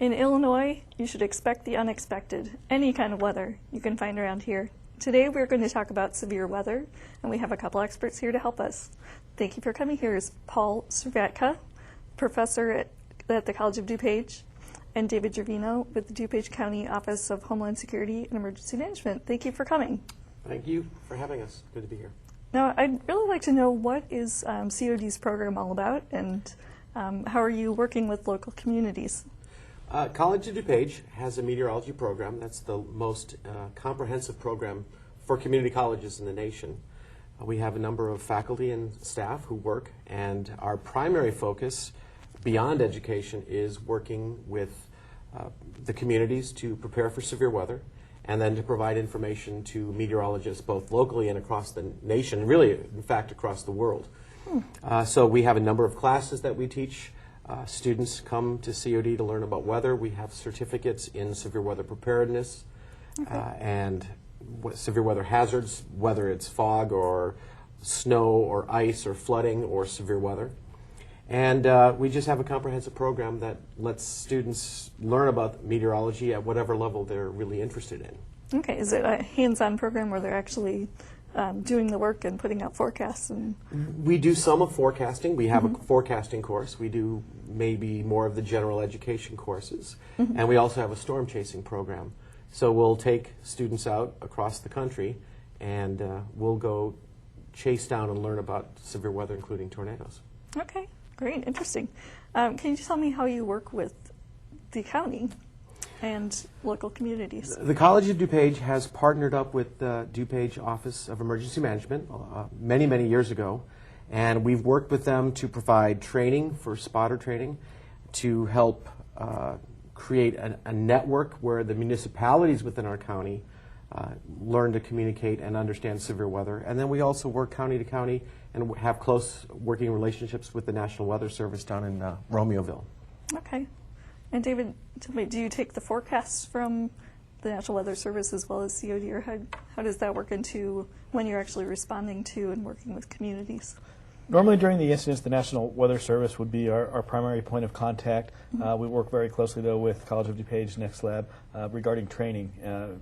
In Illinois, you should expect the unexpected. Any kind of weather you can find around here. Today we're going to talk about severe weather, and we have a couple experts here to help us. Thank you for coming. Here is Paul Servatka, professor at the College of DuPage, and David Gervino with the DuPage County Office of Homeland Security and Emergency Management. Thank you for coming. Thank you for having us. Good to be here. Now, I'd really like to know, what is COD's program all about, and how are you working with local communities? College of DuPage has a meteorology program. That's the most comprehensive program for community colleges in the nation. We have a number of faculty and staff who work, and our primary focus beyond education is working with the communities to prepare for severe weather, and then to provide information to meteorologists both locally and across the nation, really, in fact, across the world. So we have a number of classes that we teach. Students come to COD to learn about weather. We have certificates in severe weather preparedness and severe weather hazards, whether it's fog or snow or ice or flooding or severe weather. And we just have a comprehensive program that lets students learn about meteorology at whatever level they're really interested in. Okay, is it a hands-on program where they're actually doing the work and putting out forecasts? And we do some of forecasting. We have a forecasting course. We do maybe more of the general education courses. And we also have a storm chasing program. So we'll take students out across the country, and we'll go chase down and learn about severe weather, including tornadoes. Okay, great, interesting. Can you tell me how you work with the county and local communities? The College of DuPage has partnered up with the DuPage Office of Emergency Management many, many years ago, and we've worked with them to provide training for spotter training, to help create a network where the municipalities within our county learn to communicate and understand severe weather. And then we also work county to county and have close working relationships with the National Weather Service down in Romeoville. Okay. And David, tell me, do you take the forecasts from the National Weather Service as well as COD, or how does that work into when you're actually responding to and working with communities? Normally during the incidents, the National Weather Service would be our primary point of contact. We work very closely, though, with College of DuPage Next Lab regarding training,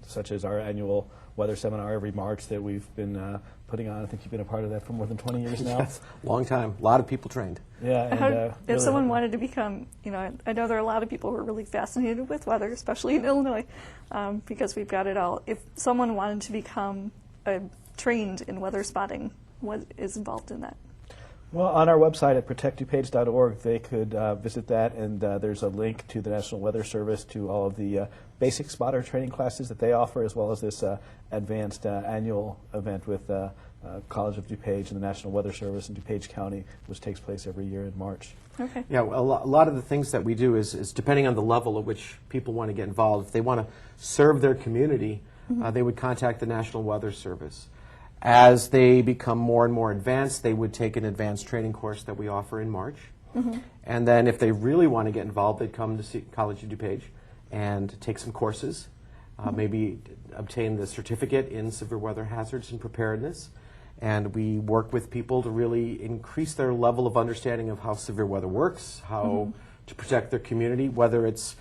such as our annual weather seminar every March that we've been putting on. I think you've been a part of that for more than 20 years now. Yes, long time. A lot of people trained. Yeah. And, if really someone wanted to become, I know there are a lot of people who are really fascinated with weather, especially in Illinois, because we've got it all. If someone wanted to become trained in weather spotting, what is involved in that? Well, on our website at protectdupage.org, they could visit that, and there's a link to the National Weather Service, to all of the basic spotter training classes that they offer, as well as this advanced annual event with College of DuPage and the National Weather Service in DuPage County, which takes place every year in March. Okay. Yeah, a lot of the things that we do is depending on the level at which people want to get involved. If they want to serve their community, they would contact the National Weather Service. As they become more and more advanced, they would take an advanced training course that we offer in March. And then if they really want to get involved, they'd come to College of DuPage and take some courses, maybe obtain the certificate in severe weather hazards and preparedness. And we work with people to really increase their level of understanding of how severe weather works, how to protect their community, whether it's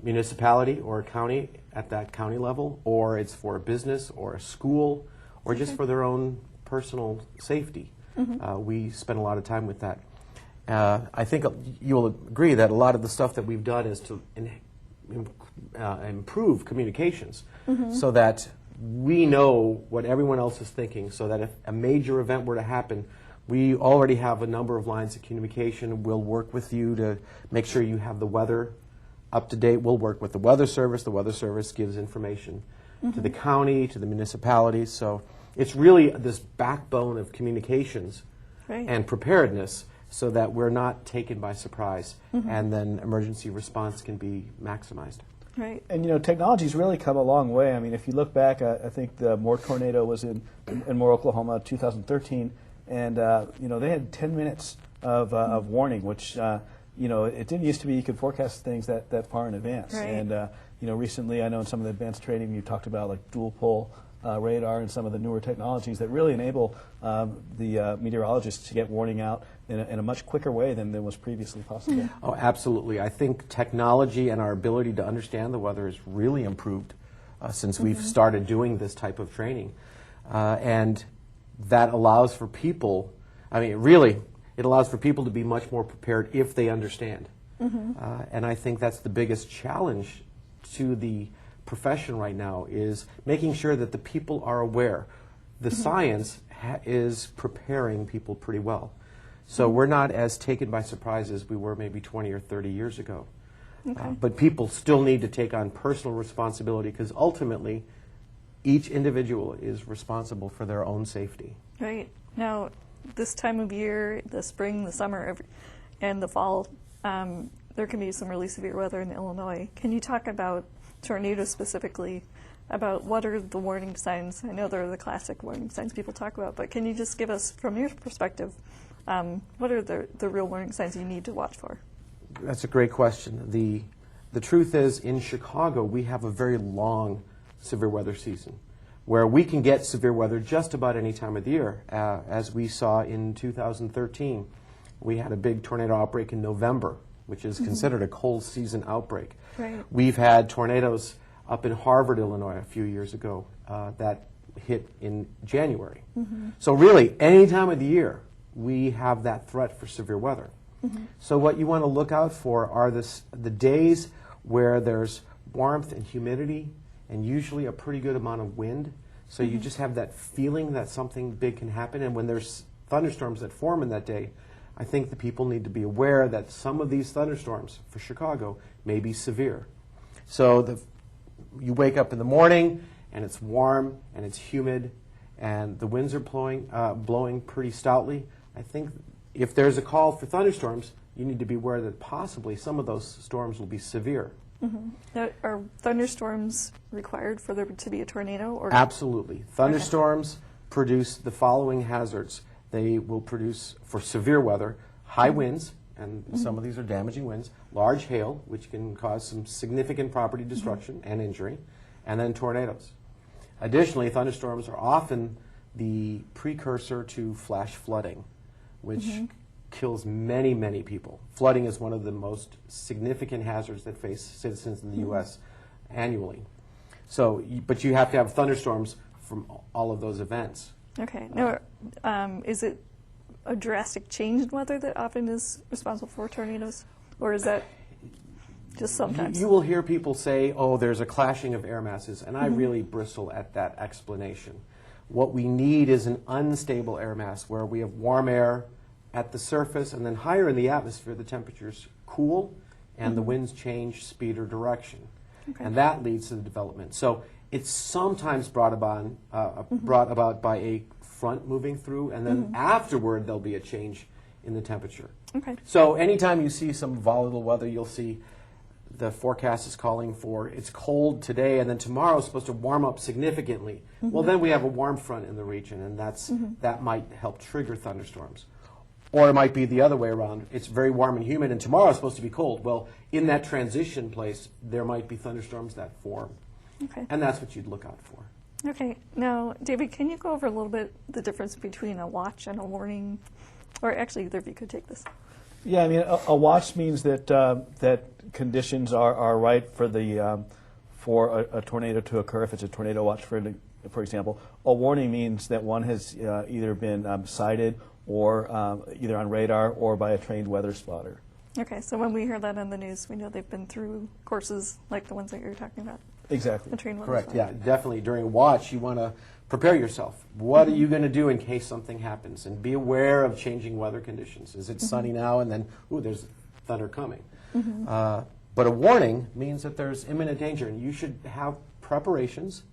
municipality or a county at that county level, or it's for a business or a school, or just for their own personal safety. We spend a lot of time with that. I think you'll agree that a lot of the stuff that we've done is to improve communications so that we know what everyone else is thinking, so that if a major event were to happen, we already have a number of lines of communication. We'll work with you to make sure you have the weather up to date. We'll work with the Weather Service. The Weather Service gives information to the county, to the municipalities. So it's really this backbone of communications and preparedness, so that we're not taken by surprise, and then emergency response can be maximized. Right. And technology's really come a long way. I mean, if you look back, I think the Moore tornado was in Moore, Oklahoma, 2013, and they had 10 minutes of warning, which it didn't used to be you could forecast things that far in advance. Right. And recently, I know in some of the advanced training you talked about like dual pole radar and some of the newer technologies that really enable the meteorologists to get warning out in a much quicker way than was previously possible. Oh, absolutely. I think technology and our ability to understand the weather has really improved since we've started doing this type of training. And that allows for people, it allows for people to be much more prepared if they understand. And I think that's the biggest challenge to the profession right now, is making sure that the people are aware. The science is preparing people pretty well. So we're not as taken by surprise as we were maybe 20 or 30 years ago. But people still need to take on personal responsibility, because ultimately each individual is responsible for their own safety. Right. Now, this time of year, the spring, the summer, and the fall, there can be some really severe weather in Illinois. Can you talk about tornadoes specifically, about what are the warning signs? I know they're the classic warning signs people talk about, but can you just give us, from your perspective, what are the real warning signs you need to watch for? That's a great question. The truth is, in Chicago, we have a very long severe weather season, where we can get severe weather just about any time of the year. As we saw in 2013, we had a big tornado outbreak in November, which is considered a cold season outbreak. Right. We've had tornadoes up in Harvard, Illinois, a few years ago that hit in January. So really, any time of the year, we have that threat for severe weather. So what you want to look out for are the days where there's warmth and humidity, and usually a pretty good amount of wind. So you just have that feeling that something big can happen. And when there's thunderstorms that form in that day, I think the people need to be aware that some of these thunderstorms for Chicago may be severe. So you wake up in the morning and it's warm and it's humid and the winds are blowing pretty stoutly. I think if there's a call for thunderstorms, you need to be aware that possibly some of those storms will be severe. Now, are thunderstorms required for there to be a tornado? Or? Absolutely. Thunderstorms produce the following hazards. They will produce, for severe weather, high winds, and some of these are damaging winds, large hail, which can cause some significant property destruction and injury, and then tornadoes. Additionally, thunderstorms are often the precursor to flash flooding, which kills many, many people. Flooding is one of the most significant hazards that face citizens in the U.S. annually. So, but you have to have thunderstorms from all of those events. Okay. Now, is it a drastic change in weather that often is responsible for tornadoes? Or is that just sometimes? You will hear people say, oh, there's a clashing of air masses, and I really bristle at that explanation. What we need is an unstable air mass where we have warm air at the surface, and then higher in the atmosphere, the temperatures cool, and the winds change speed or direction. And that leads to the development. So it's sometimes brought about by a front moving through, and then afterward there'll be a change in the temperature. Okay. So anytime you see some volatile weather, you'll see the forecast is calling for it's cold today, and then tomorrow is supposed to warm up significantly. Well, then we have a warm front in the region, and that might help trigger thunderstorms. Or it might be the other way around. It's very warm and humid, and tomorrow is supposed to be cold. Well, in that transition place, there might be thunderstorms that form. Okay. And that's what you'd look out for. Okay. Now, David, can you go over a little bit the difference between a watch and a warning? Or actually, either of you could take this. Yeah, I mean, a watch means that that conditions are right for a tornado to occur. If it's a tornado watch, for example, a warning means that one has either been sighted or either on radar or by a trained weather spotter. Okay, so when we hear that on the news, we know they've been through courses like the ones that you're talking about. Exactly. The trained weather Correct, spotter. yeah, definitely. During watch, you want to prepare yourself. What are you going to do in case something happens? And be aware of changing weather conditions. Is it sunny now and then, ooh, there's thunder coming? But a warning means that there's imminent danger, and you should have preparations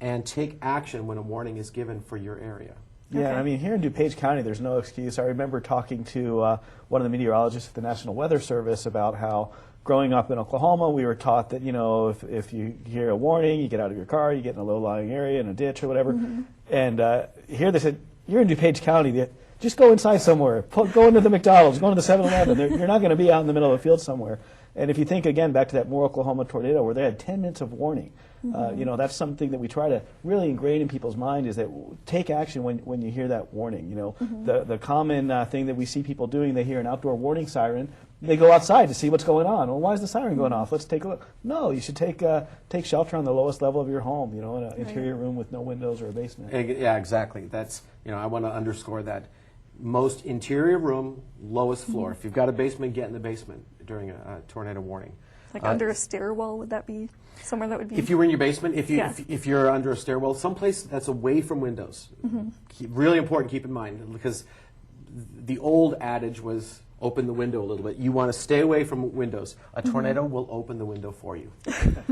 and take action when a warning is given for your area. Yeah, Okay. I mean, here in DuPage County, there's no excuse. I remember talking to one of the meteorologists at the National Weather Service about how growing up in Oklahoma, we were taught that, you know, if you hear a warning, you get out of your car, you get in a low-lying area, in a ditch or whatever. And here they said, you're in DuPage County, just go inside somewhere, go into the McDonald's, go into the 7-Eleven. You're not going to be out in the middle of a field somewhere. And if you think again back to that Moore, Oklahoma tornado where they had 10 minutes of warning, you know, that's something that we try to really ingrain in people's mind is that take action when you hear that warning. You know, the common thing that we see people doing, they hear an outdoor warning siren, they go outside to see what's going on. Well, why is the siren going off? Let's take a look. No, you should take shelter on the lowest level of your home, you know, in an interior room with no windows or a basement. Yeah, exactly. That's, you know, I want to underscore that. Most interior room, lowest floor. If you've got a basement, get in the basement during a tornado warning. Like under a stairwell, would that be somewhere that would be? If you were in your basement, if you're under a stairwell, someplace that's away from windows. Really important, keep in mind, because the old adage was open the window a little bit. You want to stay away from windows. A tornado will open the window for you.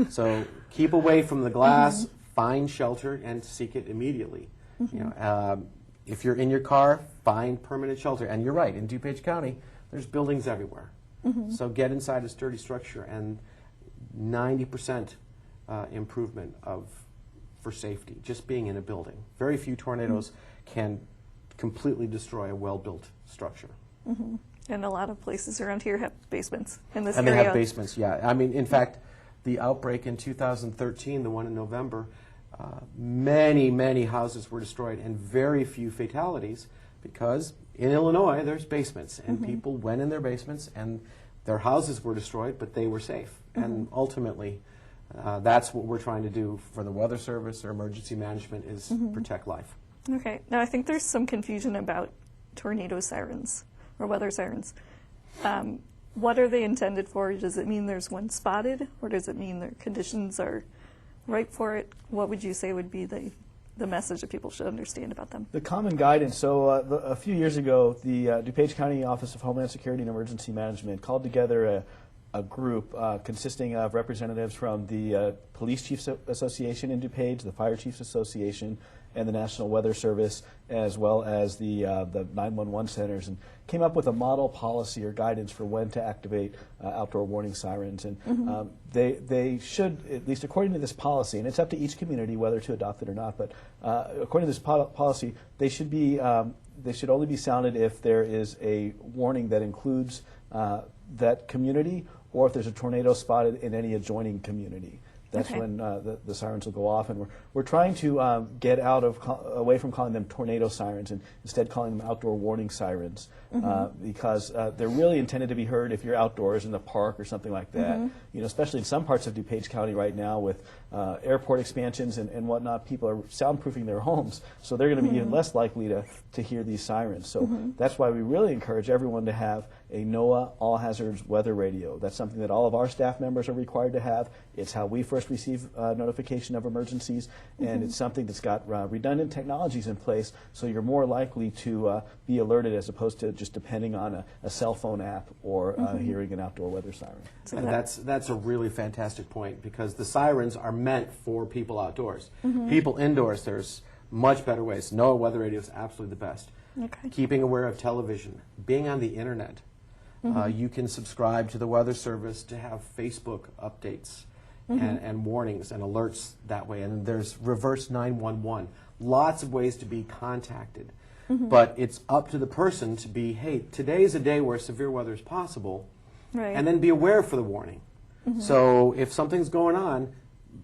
So keep away from the glass, find shelter, and seek it immediately. You know, if you're in your car, find permanent shelter. And you're right, in DuPage County, there's buildings everywhere. So get inside a sturdy structure, and 90% improvement for safety, just being in a building. Very few tornadoes can completely destroy a well-built structure. And a lot of places around here have basements in this And area. they have basements, yeah. I mean, in fact, the outbreak in 2013, the one in November, many, many houses were destroyed and very few fatalities because in Illinois there's basements and people went in their basements and their houses were destroyed, but they were safe. And ultimately, that's what we're trying to do for the Weather Service or emergency management is protect life. Okay. Now, I think there's some confusion about tornado sirens or weather sirens. What are they intended for? Does it mean there's one spotted, or does it mean their conditions are right for it? What would you say would be the message that people should understand about them? The common guidance. So a few years ago, the DuPage County Office of Homeland Security and Emergency Management called together a group consisting of representatives from the Police Chiefs Association in DuPage, the Fire Chiefs Association, and the National Weather Service, as well as the 911 centers, and came up with a model policy or guidance for when to activate outdoor warning sirens. And they should, at least according to this policy, and it's up to each community whether to adopt it or not, but according to this policy, they should only be sounded if there is a warning that includes that community, or if there's a tornado spotted in any adjoining community. That's when the sirens will go off, and we're trying to get away from calling them tornado sirens and instead calling them outdoor warning sirens, because they're really intended to be heard if you're outdoors in the park or something like that. You know, especially in some parts of DuPage County right now with airport expansions and whatnot, people are soundproofing their homes, so they're going to be even less likely to hear these sirens. So that's why we really encourage everyone to have a NOAA all hazards weather radio. That's something that all of our staff members are required to have. It's how we first receive notification of emergencies, and it's something that's got redundant technologies in place, so you're more likely to be alerted as opposed to just depending on a cell phone app or hearing an outdoor weather siren. And that's a really fantastic point, because the sirens are meant for people outdoors. People indoors, there's much better ways. NOAA weather radio is absolutely the best. Keeping aware of television, being on the internet. You can subscribe to the Weather Service to have Facebook updates and warnings and alerts that way. And there's reverse 911. Lots of ways to be contacted. But it's up to the person to be, hey, today is a day where severe weather is possible, and then be aware for the warning. So if something's going on,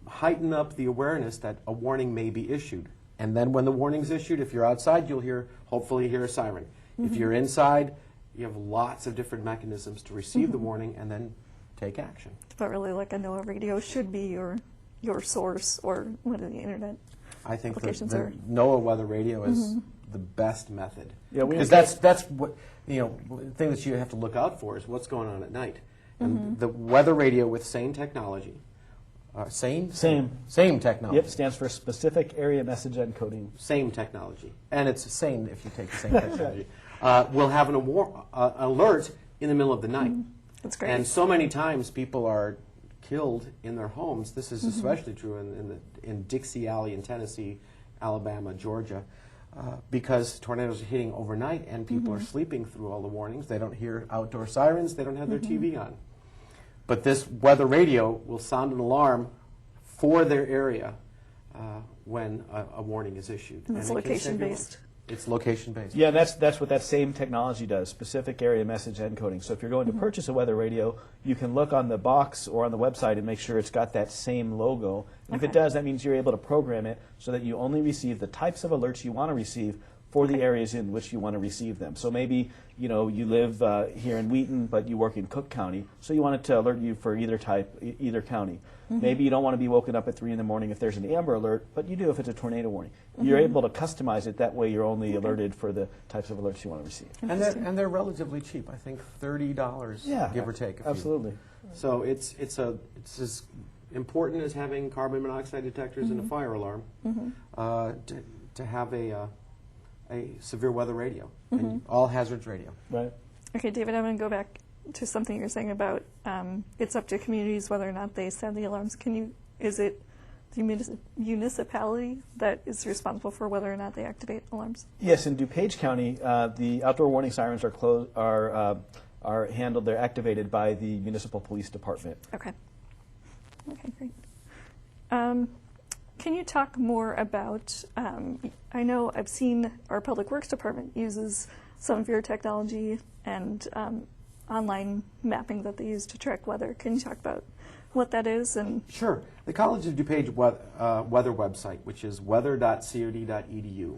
heighten up the awareness that a warning may be issued. And then when the warning's issued, if you're outside, you'll hopefully hear a siren. If you're inside, you have lots of different mechanisms to receive the warning and then take action. But really, like a NOAA radio should be your source, or what are the internet I think applications the are. NOAA weather radio is the best method. Yeah, because that's what, you know, the thing that you have to look out for is what's going on at night. And the weather radio with SANE technology. SANE technology. Yep, stands for Specific Area Message Encoding. SANE technology. And it's SANE if you take the SANE technology. We'll have an alert in the middle of the night. That's great. And so many times people are killed in their homes. This is especially true in Dixie Alley in Tennessee, Alabama, Georgia, because tornadoes are hitting overnight and people are sleeping through all the warnings. They don't hear outdoor sirens. They don't have their TV on. But this weather radio will sound an alarm for their area when a warning is issued. And it's location-based. It's location-based. Yeah, that's what that same technology does, specific area message encoding. So if you're going to purchase a weather radio, you can look on the box or on the website and make sure it's got that same logo. And if it does, that means you're able to program it so that you only receive the types of alerts you want to receive for the areas in which you want to receive them. So maybe you live here in Wheaton, but you work in Cook County, so you want it to alert you for either type, either county. Maybe you don't want to be woken up at 3 in the morning if there's an Amber Alert, but you do if it's a tornado warning. You're able to customize it. That way you're only alerted for the types of alerts you want to receive. And they're relatively cheap. I think $30, give or take. Absolutely. So it's as important as having carbon monoxide detectors and a fire alarm to have a severe weather radio, and all hazards radio. Right. Okay, David, I'm going to go back to something you're saying about it's up to communities whether or not they sound the alarms. Is it the municipality that is responsible for whether or not they activate alarms? Yes, in DuPage County, the outdoor warning sirens are handled. They're activated by the municipal police department. Okay. Okay, great. Can you talk more about, I know I've seen our Public Works Department uses some of your technology and online mapping that they use to track weather. Can you talk about what that is? And Sure. The College of DuPage weather website, which is weather.cod.edu,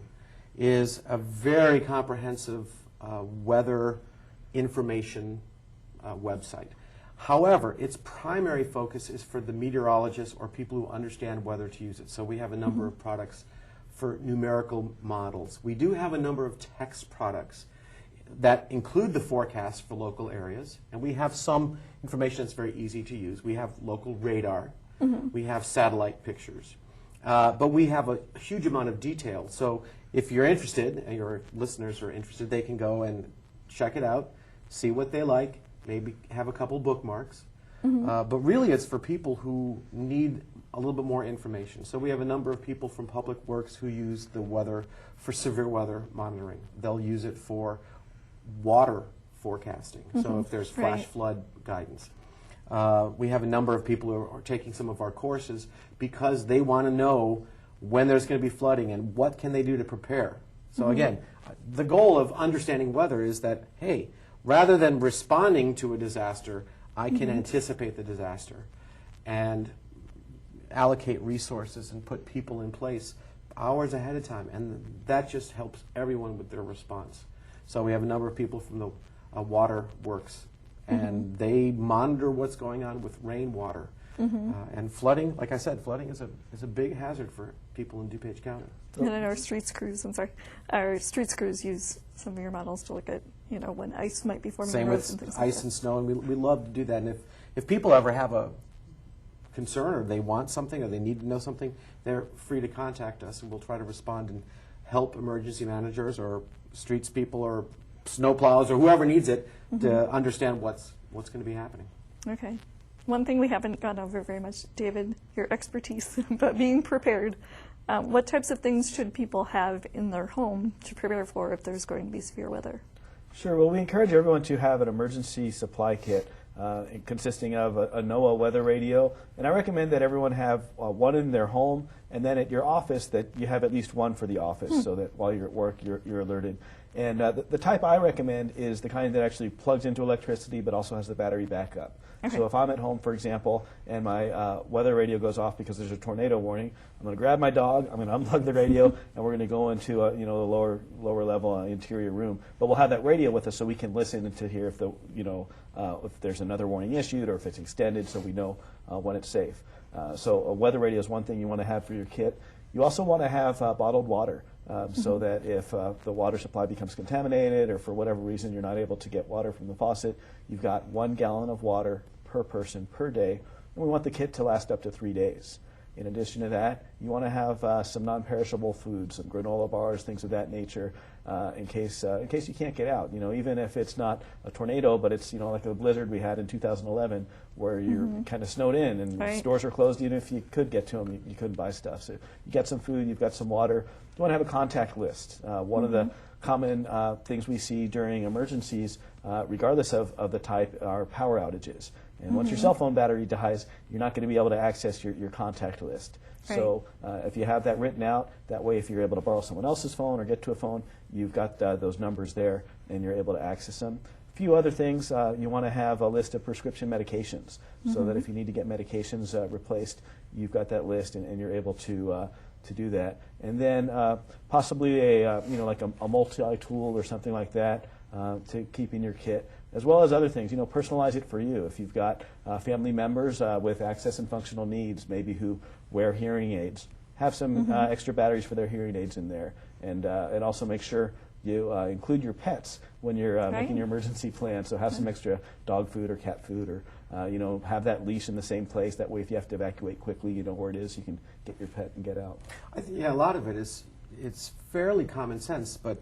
is a very comprehensive weather information website. However, its primary focus is for the meteorologists or people who understand weather to use it. So we have a number of products for numerical models. We do have a number of text products that include the forecast for local areas, and we have some information that's very easy to use. We have local radar, we have satellite pictures, but we have a huge amount of detail. So if you're interested, and your listeners are interested, they can go and check it out, see what they like, maybe have a couple bookmarks. But really it's for people who need a little bit more information. So we have a number of people from Public Works who use the weather for severe weather monitoring. They'll use it for water forecasting, so if there's flash flood guidance. We have a number of people who are taking some of our courses because they want to know when there's going to be flooding and what can they do to prepare. So again, the goal of understanding weather is that, hey, rather than responding to a disaster, I can anticipate the disaster and allocate resources and put people in place hours ahead of time, and that just helps everyone with their response. So we have a number of people from the water works, and they monitor what's going on with rainwater. And flooding, like I said, flooding is a big hazard for people in DuPage County. And then our streets crews, our streets crews use some of your models to look at, when ice might be forming. Same roads with and things ice like and snow, and we love to do that. And if people ever have a concern or they want something or they need to know something, they're free to contact us, and we'll try to respond and help emergency managers or streets people or snowplows or whoever needs it to understand what's going to be happening. Okay. One thing we haven't gone over very much, David, your expertise, but being prepared. What types of things should people have in their home to prepare for if there's going to be severe weather? Sure. Well, we encourage everyone to have an emergency supply kit consisting of a NOAA weather radio. And I recommend that everyone have one in their home, and then at your office that you have at least one for the office so that while you're at work, you're alerted. And the type I recommend is the kind that actually plugs into electricity but also has the battery backup. Okay. So if I'm at home, for example, and my weather radio goes off because there's a tornado warning, I'm going to grab my dog, I'm going to unplug the radio, and we're going to go into a lower level interior room. But we'll have that radio with us so we can listen to hear if if there's another warning issued or if it's extended, so we know when it's safe. So a weather radio is one thing you want to have for your kit. You also want to have bottled water. So that if the water supply becomes contaminated or for whatever reason you're not able to get water from the faucet, you've got 1 gallon of water per person per day, and we want the kit to last up to 3 days. In addition to that, you want to have some non-perishable foods, some granola bars, things of that nature, in case you can't get out. Even if it's not a tornado, but it's like a blizzard we had in 2011, where you're kind of snowed in and stores are closed. Even if you could get to them, you couldn't buy stuff. So you get some food, you've got some water. You want to have a contact list. One of the common things we see during emergencies, regardless of the type, are power outages. And once your cell phone battery dies, you're not going to be able to access your contact list. Right. So if you have that written out, that way if you're able to borrow someone else's phone or get to a phone, you've got those numbers there and you're able to access them. A few other things, you want to have a list of prescription medications so that if you need to get medications replaced, you've got that list and you're able to do that. And then possibly like a multi-tool or something like that to keep in your kit, as well as other things. Personalize it for you. If you've got family members with access and functional needs, maybe who wear hearing aids, have some extra batteries for their hearing aids in there, and also make sure you include your pets when you're making your emergency plan. So have some extra dog food or cat food, or have that leash in the same place. That way, if you have to evacuate quickly, you know where it is. You can get your pet and get out. I think, a lot of it it's fairly common sense, but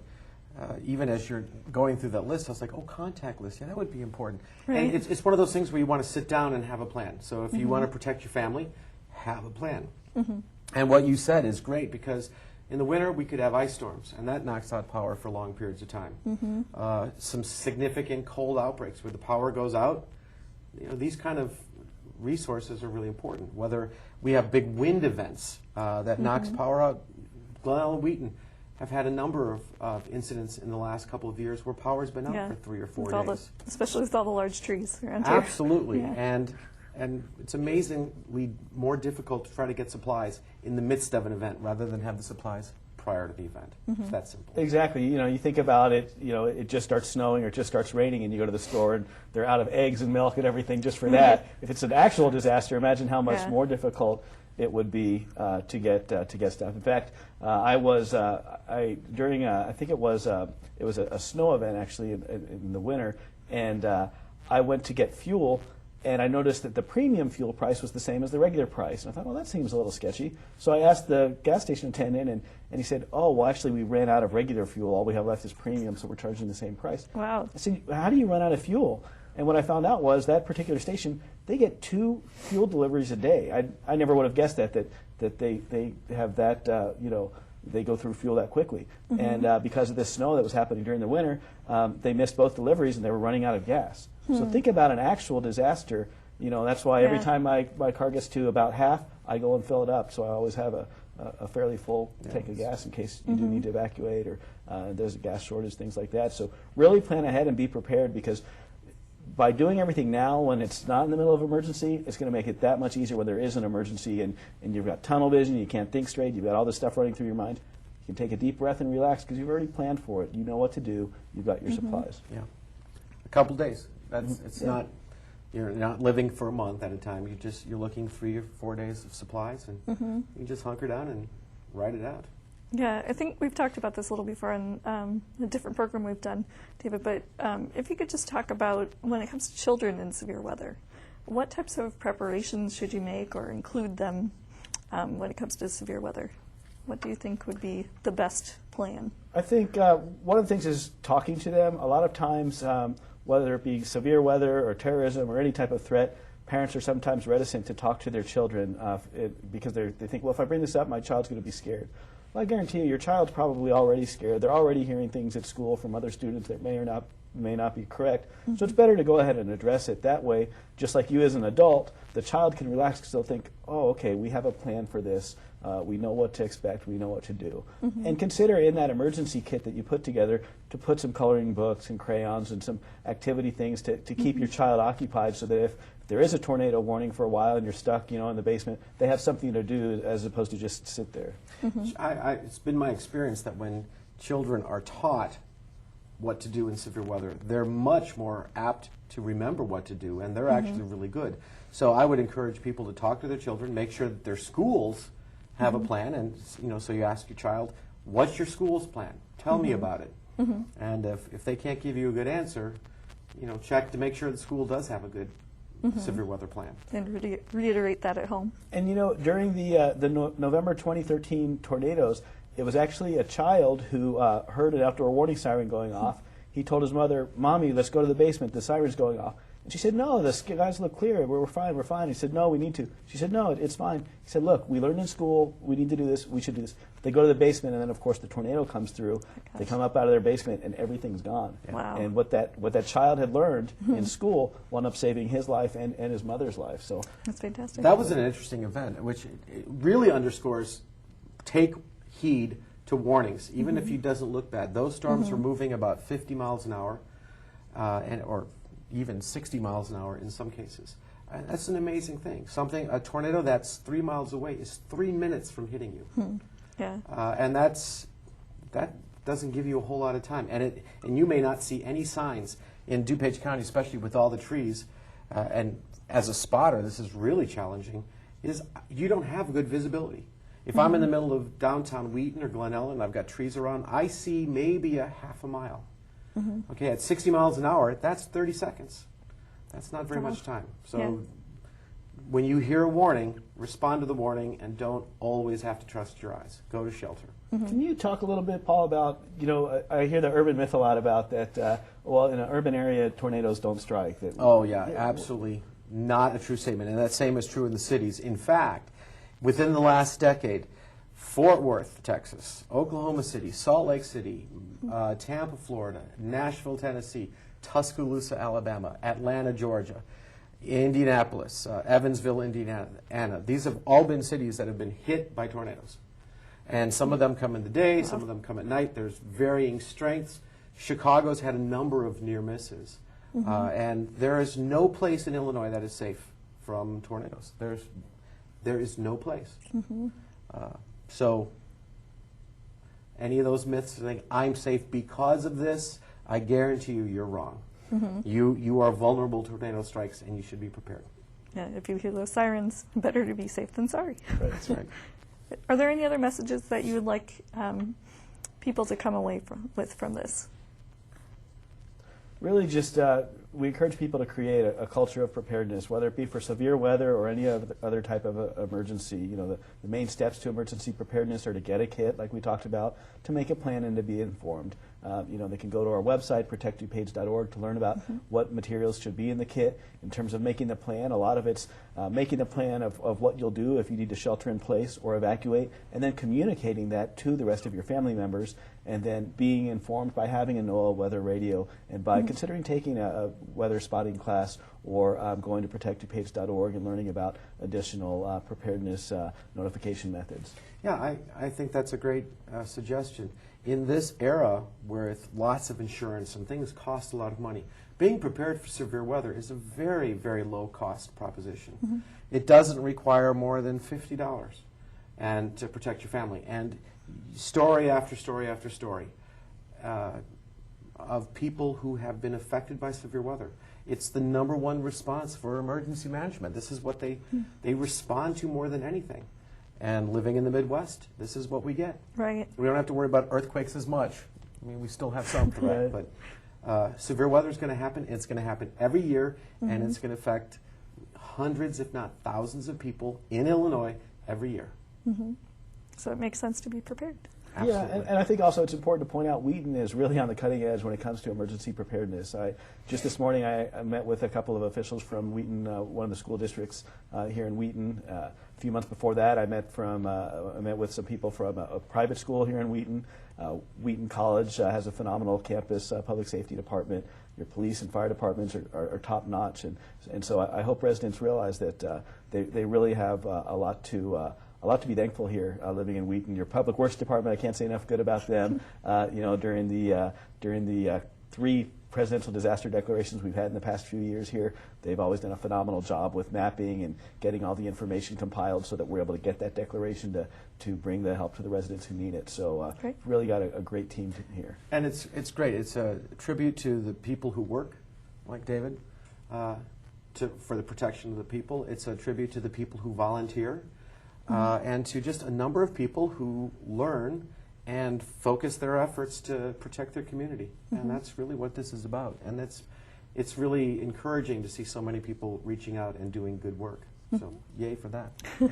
even as you're going through that list, I was like, oh, contact list, that would be important. Right. And it's one of those things where you want to sit down and have a plan. So if you want to protect your family, have a plan. And what you said is great, because in the winter we could have ice storms, and that knocks out power for long periods of time. Some significant cold outbreaks where the power goes out. These kind of resources are really important. Whether we have big wind events that knocks power out, Glen Ellen Wheaton have had a number of incidents in the last couple of years where power's been out for 3 or 4 days. Especially with all the large trees around here. Absolutely. And it's amazingly more difficult to try to get supplies in the midst of an event rather than have the supplies prior to the event. It's that simple. Exactly. You think about it, it just starts snowing or it just starts raining and you go to the store and they're out of eggs and milk and everything just for that. If it's an actual disaster, imagine how much more difficult it would be to get stuff. In fact, I was during I think it was a snow event actually in the winter, and I went to get fuel, and I noticed that the premium fuel price was the same as the regular price. And I thought, well, that seems a little sketchy. So I asked the gas station attendant, and he said, oh, well, actually, we ran out of regular fuel. All we have left is premium, so we're charging the same price. Wow. I said, how do you run out of fuel? And what I found out was that particular station, they get 2 fuel deliveries a day. I never would have guessed that they have that, they go through fuel that quickly. And because of this snow that was happening during the winter, they missed both deliveries and they were running out of gas. So think about an actual disaster. That's why every time my car gets to about half, I go and fill it up. So I always have a fairly full tank of gas in case you do need to evacuate or there's a gas shortage, things like that. So really plan ahead and be prepared, because by doing everything now when it's not in the middle of emergency, it's going to make it that much easier when there is an emergency and you've got tunnel vision, you can't think straight, you've got all this stuff running through your mind. You can take a deep breath and relax because you've already planned for it. You know what to do. You've got your supplies. Yeah. A couple days. It's not, you're not living for a month at a time. You're looking 3 or 4 days of supplies, and you just hunker down and write it out. Yeah, I think we've talked about this a little before in a different program we've done, David, but if you could just talk about when it comes to children in severe weather, what types of preparations should you make or include them when it comes to severe weather? What do you think would be the best plan? I think one of the things is talking to them. A lot of times, whether it be severe weather or terrorism or any type of threat, parents are sometimes reticent to talk to their children because they think, well, if I bring this up, my child's going to be scared. Well, I guarantee you, your child's probably already scared. They're already hearing things at school from other students that may or may not be correct. So it's better to go ahead and address it that way. Just like you as an adult, the child can relax because they'll think, oh, okay, we have a plan for this. We know what to expect. We know what to do. And consider in that emergency kit that you put together to put some coloring books and crayons and some activity things to keep your child occupied, so that if there is a tornado warning for a while and you're stuck, in the basement, they have something to do as opposed to just sit there. It's been my experience that when children are taught what to do in severe weather, they're much more apt to remember what to do, and they're actually really good. So I would encourage people to talk to their children, make sure that their schools have a plan, and so you ask your child, what's your school's plan? Tell me about it. And if they can't give you a good answer, check to make sure the school does have a good severe weather plan. And reiterate that at home. And during the November 2013 tornadoes, it was actually a child who heard an outdoor warning siren going off. He told his mother, "Mommy, let's go to the basement. The siren's going off." And she said, no, the skies look clear. We're fine. We're fine. He said, no, we need to. She said, no, it's fine. He said, look, we learned in school. We need to do this. We should do this. They go to the basement, and then, of course, the tornado comes through. They come up out of their basement, and everything's gone. Wow. And what that child had learned in school wound up saving his life and his mother's life. So That's fantastic. That was an interesting event, which it really underscores take heed to warnings, even if it doesn't look bad. Those storms were moving about 50 miles an hour, or even 60 miles an hour in some cases. That's an amazing thing. A tornado that's 3 miles away is 3 minutes from hitting you. Yeah. And that doesn't give you a whole lot of time. And you may not see any signs in DuPage County, especially with all the trees. And as a spotter, this is really challenging, is you don't have good visibility. If I'm in the middle of downtown Wheaton or Glen Ellen and I've got trees around, I see maybe a half a mile. Okay, at 60 miles an hour, that's 30 seconds. That's not very much time. So when you hear a warning, respond to the warning and don't always have to trust your eyes. Go to shelter. Can you talk a little bit, Paul, about, I hear the urban myth a lot about that, well, in an urban area, tornadoes don't strike. Oh, yeah, absolutely not a true statement. And that same is true in the cities. In fact, within the last decade, Fort Worth, Texas, Oklahoma City, Salt Lake City, Tampa, Florida, Nashville, Tennessee, Tuscaloosa, Alabama, Atlanta, Georgia, Indianapolis, Evansville, Indiana. These have all been cities that have been hit by tornadoes. And some of them come in the day, some of them come at night. There's varying strengths. Chicago's had a number of near misses. And there is no place in Illinois that is safe from tornadoes. There is no place. So any of those myths saying, I'm safe because of this, I guarantee you're wrong. You are vulnerable to tornado strikes, and you should be prepared. Yeah, if you hear those sirens, better to be safe than sorry. That's right. Are there any other messages that you would like people to come away from this? Really just, we encourage people to create a culture of preparedness, whether it be for severe weather or any other type of emergency. The main steps to emergency preparedness are to get a kit, like we talked about, to make a plan and to be informed. They can go to our website, protectdupage.org, to learn about what materials should be in the kit. In terms of making the plan, a lot of it's making a plan of what you'll do if you need to shelter in place or evacuate, and then communicating that to the rest of your family members, and then being informed by having a NOAA weather radio and by considering taking a weather spotting class or going to protectdupage.org and learning about additional preparedness notification methods. Yeah, I think that's a great suggestion. In this era where lots of insurance and things cost a lot of money, being prepared for severe weather is a very, very low-cost proposition. It doesn't require more than $50 and to protect your family. And story after story after story of people who have been affected by severe weather. It's the #1 response for emergency management. This is what they respond to more than anything. And living in the Midwest, this is what we get. Right. We don't have to worry about earthquakes as much. I mean, we still have some, correct? But severe weather is going to happen. It's going to happen every year, and it's going to affect hundreds, if not thousands, of people in Illinois every year. So it makes sense to be prepared. Absolutely. Yeah, and I think also it's important to point out Wheaton is really on the cutting edge when it comes to emergency preparedness. Just this morning I met with a couple of officials from Wheaton, one of the school districts here in Wheaton. A few months before that I met with some people from a private school here in Wheaton. Wheaton College has a phenomenal campus public safety department. Your police and fire departments are top notch, and so I hope residents realize that they really have a lot to be thankful here living in Wheaton. Your public works department, I can't say enough good about them. During the 3 presidential disaster declarations we've had in the past few years here, they've always done a phenomenal job with mapping and getting all the information compiled so that we're able to get that declaration to bring the help to the residents who need it. So really got a great team here. And it's great. It's a tribute to the people who work, like David, for the protection of the people. It's a tribute to the people who volunteer. And to just a number of people who learn and focus their efforts to protect their community. And that's really what this is about. And it's really encouraging to see so many people reaching out and doing good work. So yay for that. Well,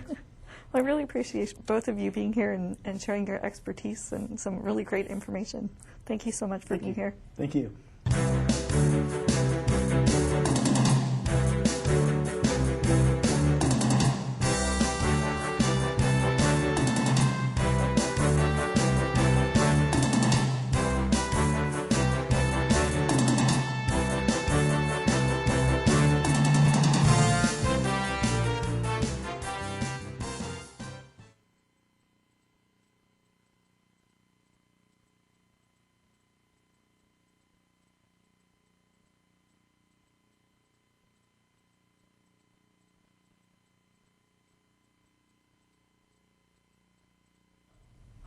I really appreciate both of you being here and sharing your expertise and some really great information. Thank you so much for being here. Thank you.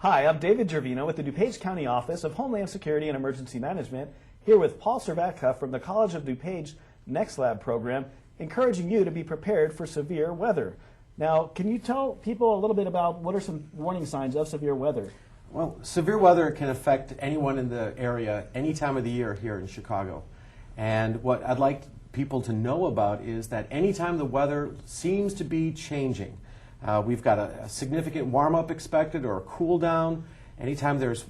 Hi, I'm David Gervino with the DuPage County Office of Homeland Security and Emergency Management, here with Paul Servatka from the College of DuPage Next Lab program, encouraging you to be prepared for severe weather. Now, can you tell people a little bit about what are some warning signs of severe weather? Well, severe weather can affect anyone in the area any time of the year here in Chicago. And what I'd like people to know about is that anytime the weather seems to be changing, we've got a significant warm-up expected or a cool down. Anytime there's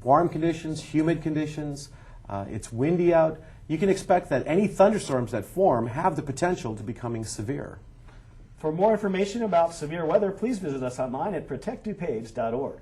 warm conditions, humid conditions, it's windy out, you can expect that any thunderstorms that form have the potential to becoming severe. For more information about severe weather, please visit us online at protectdupage.org.